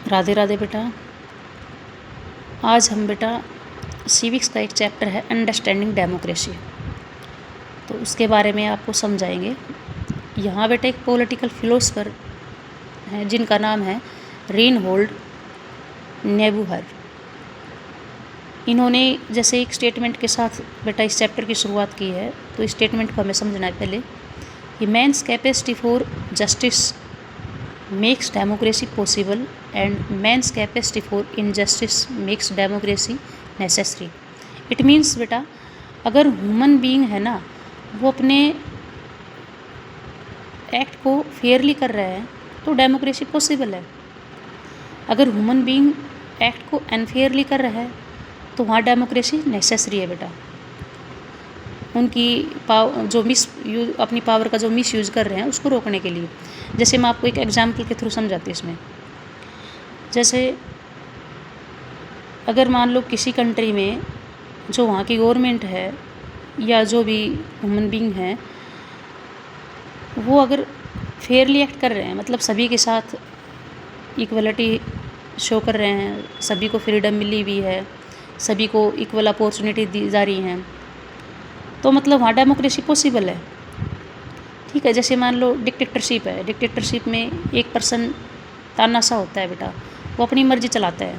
राधे राधे बेटा। आज हम बेटा सिविक्स का एक चैप्टर है अंडरस्टैंडिंग डेमोक्रेसी, तो उसके बारे में आपको समझाएंगे। यहाँ बेटा एक पॉलिटिकल फिलोसफर हैं जिनका नाम है रेनहोल्ड नेबूहर। इन्होंने जैसे एक स्टेटमेंट के साथ बेटा इस चैप्टर की शुरुआत की है, तो इस स्टेटमेंट को हमें समझना है पहले कि man's capacity for justice makes democracy possible and man's capacity for injustice makes democracy necessary. It means बेटा अगर ह्यूमन बीइंग है ना, वो अपने एक्ट को फेयरली कर रहे हैं तो डेमोक्रेसी पॉसिबल है। अगर ह्यूमन बीइंग एक्ट को अनफेयरली कर रहा है तो वहाँ डेमोक्रेसी नेसेसरी है बेटा। उनकी अपनी पावर का जो मिस यूज़ कर रहे हैं उसको रोकने के लिए। जैसे मैं आपको एक एग्जाम्पल के थ्रू समझाती हूँ इसमें। जैसे अगर मान लो किसी कंट्री में जो वहाँ की गवर्नमेंट है या जो भी ह्यूमन बीइंग है वो अगर फेयरली एक्ट कर रहे हैं, मतलब सभी के साथ इक्वलिटी शो कर रहे हैं, सभी को फ्रीडम मिली हुई है, सभी को इक्वल अपॉर्चुनिटी दी जा रही हैं, तो मतलब वहाँ डेमोक्रेसी पॉसिबल है। ठीक है। जैसे मान लो डिक्टेटरशिप है, डिक्टेटरशिप में एक पर्सन तानाशाह होता है बेटा, वो अपनी मर्जी चलाता है।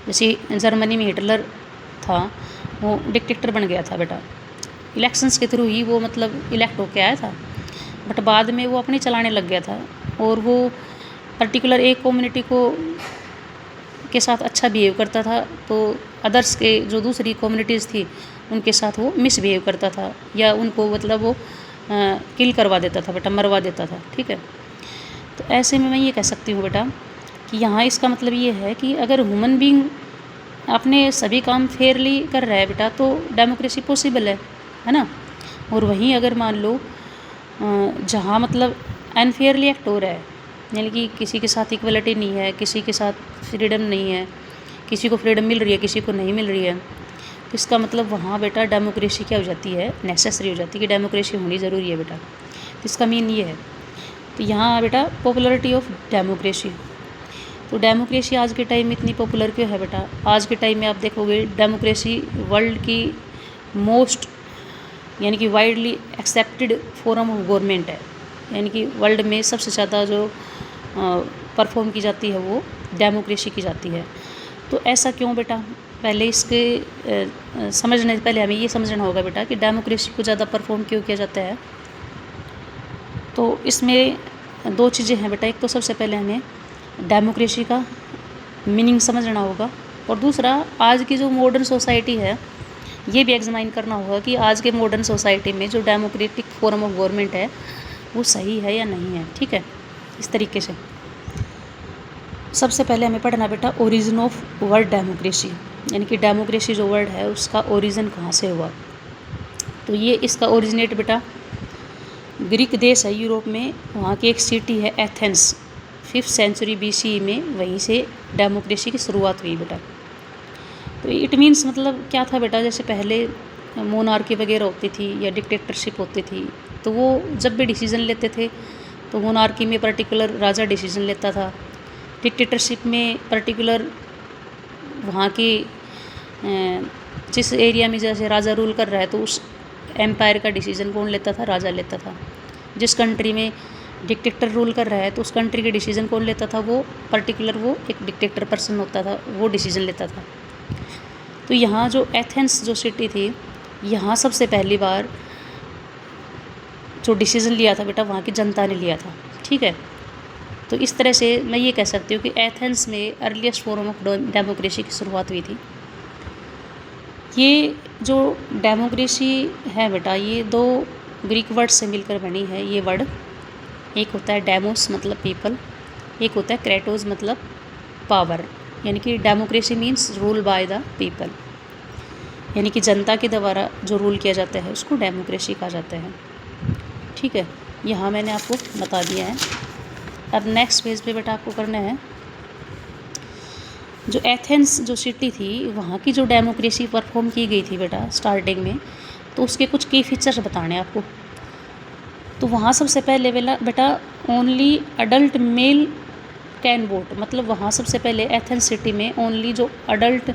जैसे जर्मनी में हिटलर था, वो डिक्टेटर बन गया था बेटा, इलेक्शंस के थ्रू ही वो मतलब इलेक्ट होके आया था, बट बाद में वो अपने चलाने लग गया था और वो पर्टिकुलर एक कम्युनिटी को के साथ अच्छा बिहेव करता था, तो अदर्स के जो दूसरी कम्युनिटीज़ थी उनके साथ वो मिसबिहेव करता था या उनको मतलब वो किल करवा देता था बेटा, मरवा देता था। ठीक है। तो ऐसे में मैं ये कह सकती हूँ बेटा कि यहाँ इसका मतलब ये है कि अगर ह्यूमन बीइंग अपने सभी काम फेयरली कर रहा है बेटा तो डेमोक्रेसी पॉसिबल है ना। और वहीं अगर मान लो जहाँ मतलब अनफेयरली एक्ट हो रहा है, यानी कि किसी के साथ इक्वलिटी नहीं है, किसी के साथ फ्रीडम नहीं है, किसी को फ्रीडम मिल रही है, किसी को नहीं मिल रही है, तो इसका मतलब वहाँ बेटा डेमोक्रेसी क्या हो जाती है, नेसेसरी हो जाती है कि डेमोक्रेसी होनी ज़रूरी है बेटा। तो इसका मीन ये है। तो यहाँ बेटा पॉपुलरिटी ऑफ डेमोक्रेसी, तो डेमोक्रेसी आज के टाइम में इतनी पॉपुलर क्यों है बेटा। आज के टाइम में आप देखोगे डेमोक्रेसी वर्ल्ड की मोस्ट यानी कि widely accepted form of government है, यानी कि वर्ल्ड में सबसे ज़्यादा जो परफॉर्म की जाती है वो डेमोक्रेसी की जाती है। तो ऐसा क्यों बेटा, पहले इसके समझने से पहले हमें ये समझना होगा बेटा कि डेमोक्रेसी को ज़्यादा परफॉर्म क्यों किया जाता है। तो इसमें दो चीज़ें हैं बेटा, एक तो सबसे पहले हमें डेमोक्रेसी का मीनिंग समझना होगा, और दूसरा आज की जो मॉडर्न सोसाइटी है ये भी एग्जामाइन करना होगा कि आज के मॉडर्न सोसाइटी में जो डेमोक्रेटिक फॉर्म ऑफ गवर्नमेंट है वो सही है या नहीं है। ठीक है। इस तरीके से सबसे पहले हमें पढ़ना बेटा ओरिजिन ऑफ वर्ड डेमोक्रेसी, यानी कि डेमोक्रेसी जो वर्ड है उसका ओरिजिन कहाँ से हुआ। तो ये इसका ओरिजिनेट बेटा ग्रीक देश है यूरोप में, वहाँ की एक सिटी है एथेंस, 5th सेंचुरी BCE में वहीं से डेमोक्रेसी की शुरुआत हुई बेटा। तो इट मीन्स मतलब क्या था बेटा, जैसे पहले मोनार्की वगैरह होती थी या डिक्टेटरशिप होती थी, तो वो जब भी डिसीज़न लेते थे तो मोनार्की में पर्टिकुलर राजा डिसीज़न लेता था, डिक्टेटरशिप में पर्टिकुलर वहाँ की जिस एरिया में जैसे राजा रूल कर रहा है तो उस एम्पायर का डिसीज़न कौन लेता था, राजा लेता था। जिस कंट्री में डिक्टेटर रूल कर रहा है तो उस कंट्री के डिसीज़न कौन लेता था, वो पर्टिकुलर वो एक डिक्टेटर पर्सन होता था, वो डिसीज़न लेता था। तो यहाँ जो एथेंस जो सिटी थी, यहाँ सबसे पहली बार जो डिसीज़न लिया था बेटा वहाँ की जनता ने लिया था। ठीक है। तो इस तरह से मैं ये कह सकती हूँ कि एथेंस में अर्लीस्ट फॉर्म ऑफ डेमोक्रेसी की शुरुआत हुई थी। ये जो डेमोक्रेसी है बेटा ये दो ग्रीक वर्ड से मिलकर बनी है। ये वर्ड एक होता है डेमोस मतलब पीपल, एक होता है क्रेटोस मतलब पावर, यानी कि democracy means rule by the people, यानी कि जनता के द्वारा जो रूल किया जाता है उसको डेमोक्रेसी कहा जाता है। ठीक है। यहाँ मैंने आपको बता दिया है। अब नेक्स्ट पेज पे बेटा आपको करना है जो एथेंस जो सिटी थी वहाँ की जो डेमोक्रेसी परफॉर्म की गई थी बेटा स्टार्टिंग में, तो उसके कुछ की फीचर्स बताने आपको। तो वहाँ सबसे पहले बेटा only adult mail can vote, मतलब वहाँ सबसे पहले एथेंस सिटी में ओनली जो अडल्ट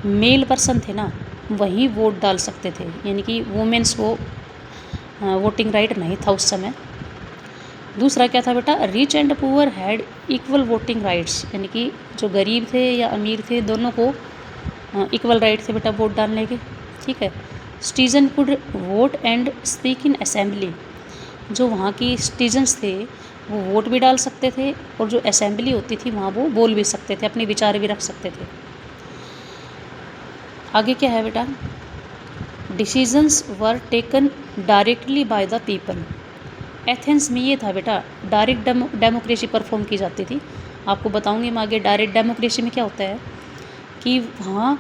मेल पर्सन थे ना वही वोट डाल सकते थे, यानी कि वुमेन्स को वोटिंग राइट नहीं था उस समय। दूसरा क्या था बेटा, rich and poor had equal voting rights, यानी कि जो गरीब थे या अमीर थे दोनों को इक्वल राइट थे बेटा वोट डालने के। ठीक है। Citizen could vote and speak in assembly, जो वहाँ की सिटीजन्स थे वो वोट भी डाल सकते थे और जो असेंबली होती थी वहाँ वो बोल भी सकते थे, अपने विचार भी रख सकते थे। आगे क्या है बेटा, decisions were taken directly by the people. Athens में ये था बेटा, डायरेक्ट डेमोक्रेसी परफॉर्म की जाती थी। आपको बताऊंगी मैं आगे डायरेक्ट डेमोक्रेसी में क्या होता है कि वहाँ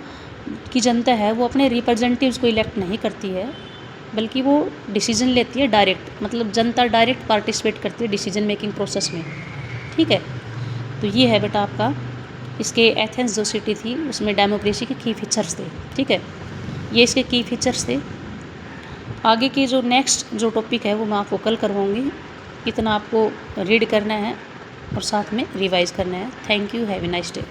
की जनता है वो अपने रिप्रेजेंटेटिव्स को इलेक्ट नहीं करती है, बल्कि वो डिसीजन लेती है डायरेक्ट, मतलब जनता डायरेक्ट पार्टिसिपेट करती है डिसीजन मेकिंग प्रोसेस में। ठीक है। तो ये है बेटा आपका, इसके एथेंस जो सिटी थी उसमें डेमोक्रेसी के की फीचर्स थे। ठीक है, ये इसके की फीचर्स थे। आगे के जो नेक्स्ट जो टॉपिक है वो मैं आपको कल करवाऊँगी। इतना आपको रीड करना है और साथ में रिवाइज करना है। Thank you, have a nice day.